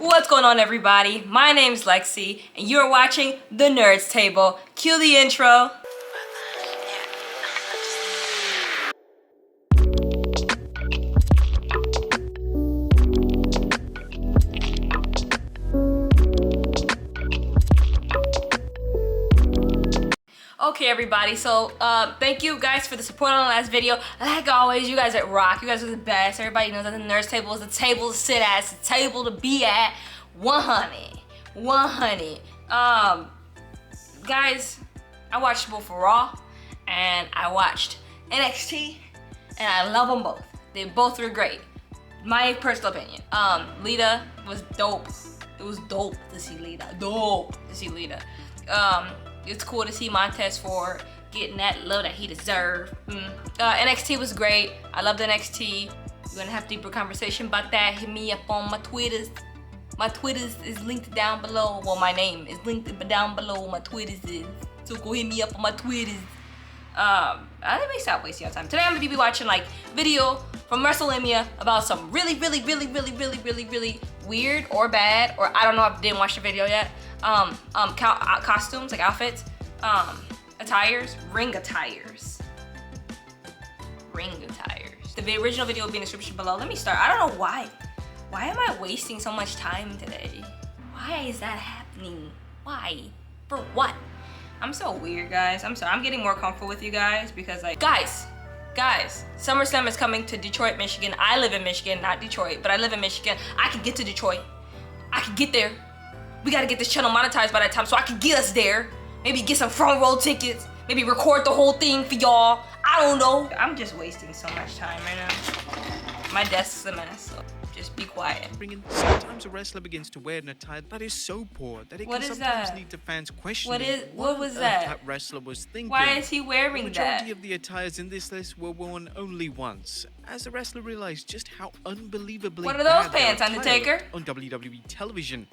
What's going on, everybody? My name's Lexi, and you're watching The Nerds Table. Cue the intro. Okay, everybody, so thank you guys for the support on the last video. Like always, you guys rock. You guys are the best. Everybody knows that the Nerds Table is the table to sit at. It's the table to be at. 100. Guys, I watched both Raw and I watched NXT, and I love them both. They both were great. My personal opinion. Lita was dope. It was dope to see Lita. It's cool to see Montez for getting that love that he deserved. NXT was great. I loved NXT. We're gonna have deeper conversation about that. Hit me up on my Twitters. My Twitters is linked down below. Well, my name is linked down below. My Twitters is. So go hit me up on my Twitters. Let me stop wasting your time. Today I'm gonna be watching like video from WrestleMania about some really weird or bad, or I don't know, I didn't watch the video yet. Costumes, like outfits, attires, ring attires. The original video will be in the description below. Let me start. I don't know why. Why am I wasting so much time today? Why is that happening? Why? For what? I'm so weird, guys. I'm sorry. I'm getting more comfortable with you guys because, like, guys, SummerSlam is coming to Detroit, Michigan. I live in Michigan, not Detroit, but I live in Michigan. I can get to Detroit. I can get there. We gotta get this channel monetized by that time so I can get us there. Maybe get some front row tickets. Maybe record the whole thing for y'all. I don't know. I'm just wasting so much time right now. My desk's a mess, so just be quiet. Sometimes a wrestler begins to wear an attire that is so poor that it can sometimes lead to fans questioning what was that? That wrestler was thinking. Why is he wearing that? The majority of the attires in this list were worn only once, as the wrestler realized just how unbelievably What are those bad pants, Undertaker? On WWE television.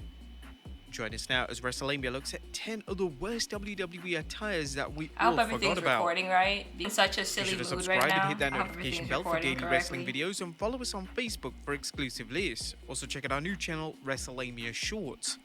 Join us now as WrestleMania looks at 10 of the worst WWE attires that we all forgot about. I hope everything's recording right. Being such a silly mood right now. Be sure to subscribe and hit that notification bell for daily wrestling videos, and follow us on Facebook for exclusive lists. Also check out our new channel, WrestleMania Shorts.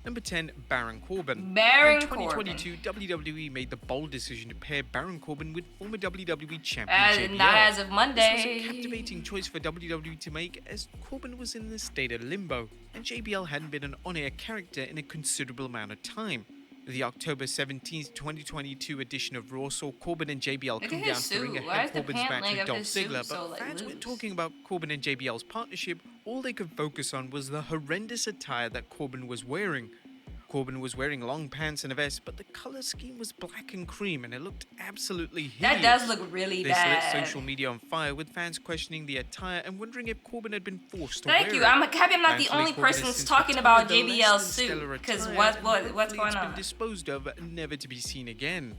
Number 10, Baron Corbin. In 2022, WWE made the bold decision to pair Baron Corbin with former WWE champion JBL. Not as of Monday. This was a captivating choice for WWE to make, as Corbin was in the state of limbo, and JBL hadn't been an on-air character in a considerable amount of time. The October 17th, 2022 edition of Raw saw Corbin and JBL come down to ring ahead of Corbin's match with Dolph Ziggler, but fans weren't talking about Corbin and JBL's partnership. All they could focus on was the horrendous attire that Corbin was wearing. Corbin was wearing long pants and a vest, but the color scheme was black and cream, and it looked absolutely hideous. That does look really bad. This lit social media on fire, with fans questioning the attire and wondering if Corbin had been forced to wear it. Thank you. I'm happy I'm not the only person who's talking about JBL's suit, because what's going on? Been disposed of, never to be seen again.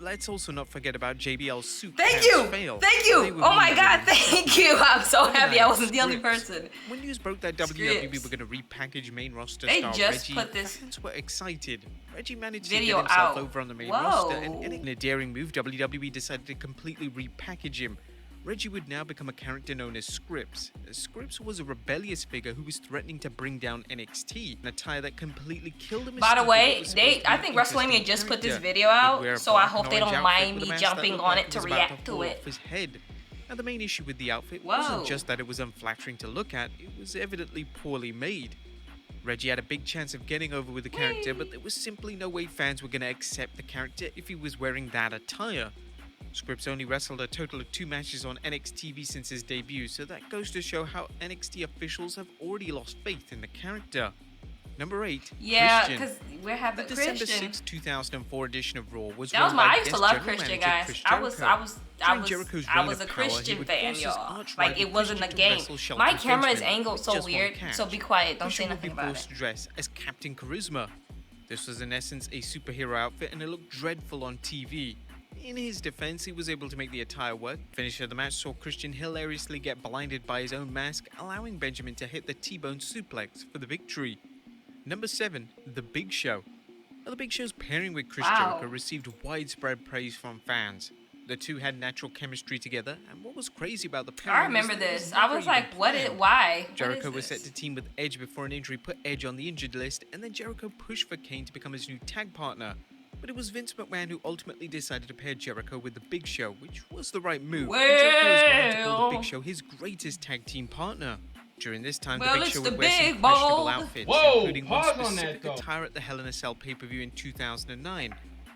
Let's also not forget about JBL's suit. Thank you! Oh my god, thank you! I'm so happy I wasn't the only person. When news broke that WWE were going to repackage main roster star Reggie, fans were excited. Reggie managed to get himself over on the main roster, and in a daring move, WWE decided to completely repackage him. Reggie would now become a character known as Scripps. Scripps was a rebellious figure who was threatening to bring down NXT, an attire that completely killed him. By the way, I think WrestleMania just put this video out, so I hope they don't mind me jumping on it to react to it. Now, the main issue with the outfit wasn't just that it was unflattering to look at, it was evidently poorly made. Reggie had a big chance of getting over with the character, but there was simply no way fans were going to accept the character if he was wearing that attire. Scripps only wrestled a total of 2 matches on NXT since his debut, so that goes to show how NXT officials have already lost faith in the character. Number 8, yeah, because we're having the Christian. December 6, 2004 edition of Raw was I used to love Christian, guys. I was a Christian fan, y'all. Like, it wasn't a game. My camera is angled so weird, so be quiet. Don't say nothing about it. To dress as Captain Charisma. This was in essence a superhero outfit, and it looked dreadful on TV. In his defense, he was able to make the attire work. Finish of the match saw Christian hilariously get blinded by his own mask, allowing Benjamin to hit the T-bone suplex for the victory. Number 7, The Big Show. Now, The Big Show's pairing with Chris Jericho received widespread praise from fans. The two had natural chemistry together, and what was crazy about the I pairing remember was that it this. was I never was even like, what is, planned. why? Jericho What was is set this? to team with Edge before an injury put Edge on the injured list, and then Jericho pushed for Kane to become his new tag partner. But it was Vince McMahon who ultimately decided to pair Jericho with The Big Show, which was the right move. And Jericho was going to call The Big Show his greatest tag team partner. During this time, Well, The Big it's Show the would wear some big, questionable bold. outfits, Whoa, including one pause on specific that, though. attire at the Hell in a Cell pay-per-view in 2009.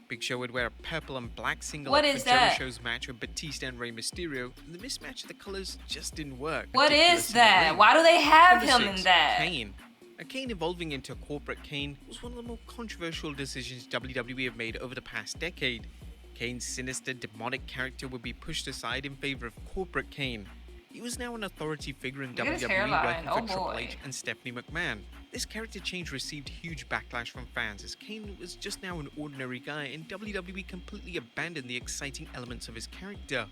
Big Show would wear a purple and black singlet What for is that? Jericho's match with Batista and Rey Mysterio, and the mismatch of the colors just didn't work. What particularly is in the that? ring. Why do they have Number him 6, in that? Kane. A Kane evolving into a corporate Kane was one of the more controversial decisions WWE have made over the past decade. Kane's sinister, demonic character would be pushed aside in favor of corporate Kane. He was now an authority figure in Look at his WWE, hairline. working Oh, for Triple boy. H and Stephanie McMahon. This character change received huge backlash from fans, as Kane was just now an ordinary guy, and WWE completely abandoned the exciting elements of his character.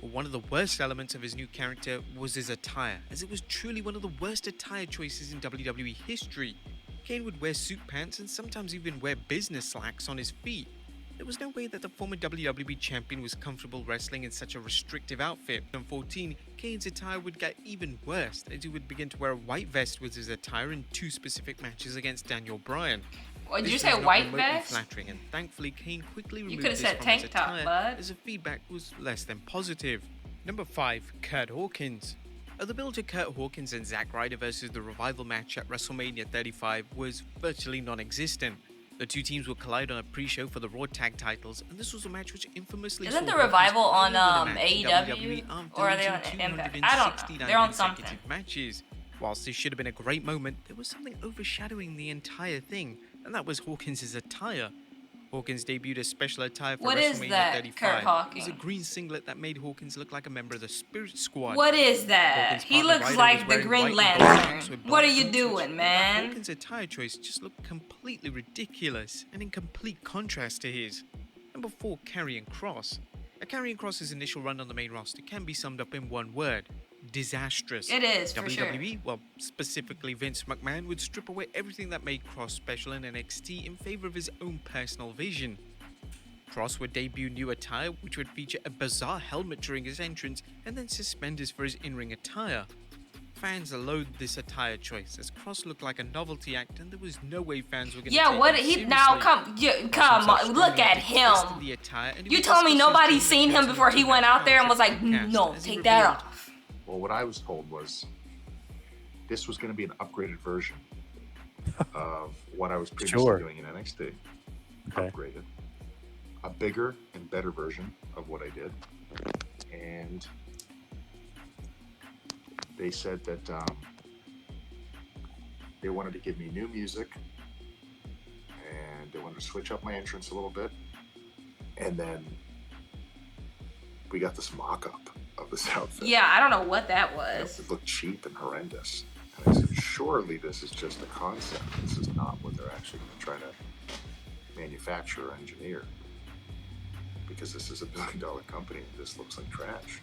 But one of the worst elements of his new character was his attire, as it was truly one of the worst attire choices in WWE history. Kane would wear suit pants and sometimes even wear business slacks on his feet. There was no way that the former WWE champion was comfortable wrestling in such a restrictive outfit. In 2014, Kane's attire would get even worse, as he would begin to wear a white vest with his attire in 2 specific matches against Daniel Bryan. What, did This you was say not white remotely vest? flattering, and thankfully Kane quickly removed coulda this said from tank his top, attire, bud. as the feedback was less than positive. Number 5, Kurt Hawkins. The build to Kurt Hawkins and Zack Ryder versus the Revival match at WrestleMania 35 was virtually non-existent. The two teams would collide on a pre-show for the Raw Tag titles, and this was a match which infamously Isn't saw the Revival on Hawkins finally win a match in AEW? WWE after Or are they losing on Impact? 269 I don't know. They're on something. consecutive matches. Whilst this should have been a great moment, there was something overshadowing the entire thing, and that was Hawkins' attire. Hawkins debuted a special attire for What is WrestleMania that, 35. Kurt It Hawkins? was a green singlet that made Hawkins look like a member of the Spirit Squad. What is that? Hawkins' He partner looks Ryder like was the wearing Green white and gold socks Lantern. with What are black you boots, doing, which man? Hawkins' attire choice just looked completely ridiculous and in complete contrast to his. Number 4, Karrion Kross. Karrion Kross's initial run on the main roster can be summed up in one word: disastrous. It is, for sure. WWE, well, specifically Vince McMahon, would strip away everything that made Kross special in NXT in favor of his own personal vision. Kross would debut new attire, which would feature a bizarre helmet during his entrance, and then suspenders for his in-ring attire. Fans loathed this attire choice, as Kross looked like a novelty act, and there was no way fans were going to Yeah, take what him he seriously. now come on, look at him. You told me nobody seen him before he went out there and was like, no, take that off. Well, what I was told was this was going to be an upgraded version of what I was previously doing in NXT. Okay. Upgraded. A bigger and better version of what I did. And they said that they wanted to give me new music, and they wanted to switch up my entrance a little bit. And then we got this mock-up of this outfit. Yeah, I don't know what that was. It looked cheap and horrendous. And I said, surely this is just a concept. This is not what they're actually going to try to manufacture or engineer. Because this is a $1 billion company and this looks like trash.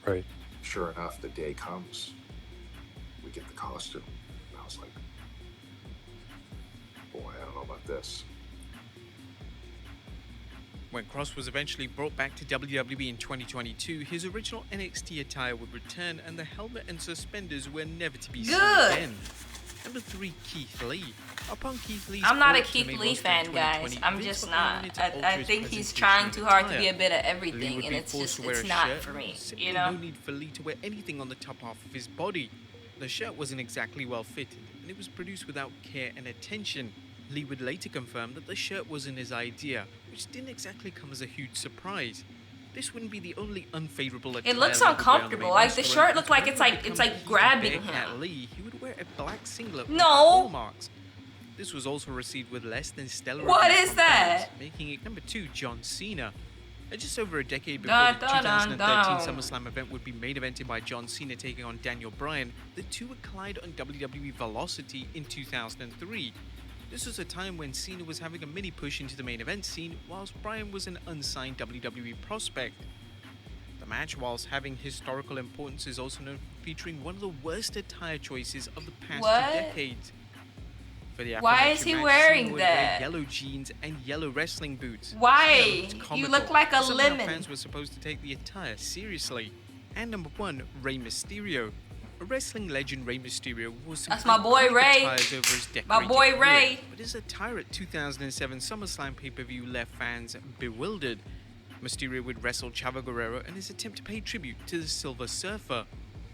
Right. Sure enough, the day comes, we get the costume. And I was like, boy, I don't know about this. When Kross was eventually brought back to WWE in 2022, his original NXT attire would return, and the helmet and suspenders were never to be seen Good. again. Number 3, Keith Lee. Upon Keith Lee's I'm not a call to the Keith main Lee roster in fan, guys. 2020, I'm Vince just McMahon not. wanted to alter I his think he's presentation trying and too hard to attire. be a bit of Lee everything, would and be it's forced just, to wear it's a not shirt, for me, simply you know? no need for Lee to wear anything on the top half of his body. The shirt wasn't exactly well fitted, and it was produced without care and attention. Lee would later confirm that the shirt wasn't his idea, which didn't exactly come as a huge surprise. This wouldn't be the only unfavorable attire It looks Lee would wear on the uncomfortable. main Like, the roster, shirt and looked like when it's he like- would it's become like Keith grabbing Bearcat him. Lee, he would wear a black singlet with No. claw marks. This was also received with less than stellar What reviews is from that? fans, making it number 2, John Cena. Just over a decade before Dun, the dun, 2013 dun, dun. SummerSlam event would be main evented by John Cena taking on Daniel Bryan, the two would collide on WWE Velocity in 2003. This was a time when Cena was having a mini push into the main event scene, whilst Bryan was an unsigned WWE prospect. The match, whilst having historical importance, is also known for featuring one of the worst attire choices of the past What? 2 decades. For the Why is he aforementioned match, wearing Cena would wear that? yellow jeans and yellow wrestling boots. Why? Cena looked You comical. look like a Somehow lemon. fans were supposed to take the attire seriously. And number 1, Rey Mysterio. A wrestling legend, Rey Mysterio wore some That's my boy, iconic Ray. attires over his My decorated boy, career, Ray. But his attire at 2007 SummerSlam pay-per-view left fans bewildered. Mysterio would wrestle Chavo Guerrero in his attempt to pay tribute to the Silver Surfer.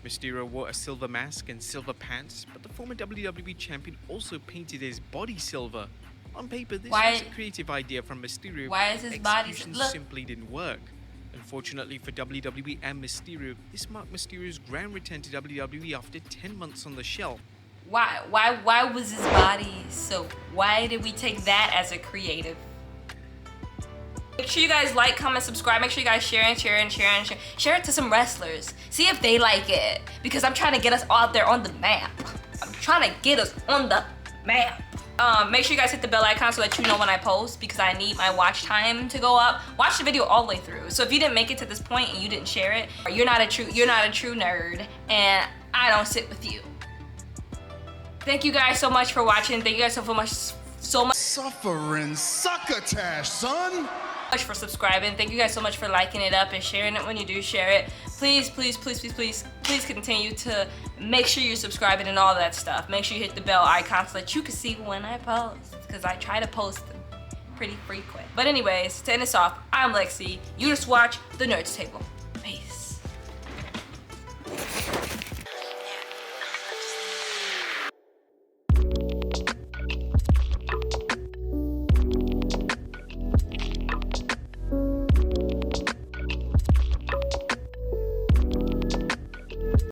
Mysterio wore a silver mask and silver pants, but the former WWE champion also painted his body silver. On paper, this was a creative idea from Mysterio, Why but is his body execution look? simply didn't work. Unfortunately for WWE and Mysterio, this marked Mysterio's grand return to WWE after 10 months on the shelf. Why was his body so? Why did we take that as a creative? Make sure you guys like, comment, subscribe. Make sure you guys share it to some wrestlers. See if they like it, because I'm trying to get us out there on the map. I'm trying to get us on the map. Make sure you guys hit the bell icon so that you know when I post, because I need my watch time to go up. Watch the video all the way through. So if you didn't make it to this point and you didn't share it, you're not a true nerd, and I don't sit with you. Thank you guys so much for watching. Thank you guys so much. Suffering succotash, son. For subscribing. Thank you guys so much for liking it up and sharing it when you do share it. Please continue to make sure you're subscribing and all that stuff. Make sure you hit the bell icon so that you can see when I post, because I try to post them pretty frequent. But anyways, to end this off, I'm Lexi. You just watch the Nerds Table.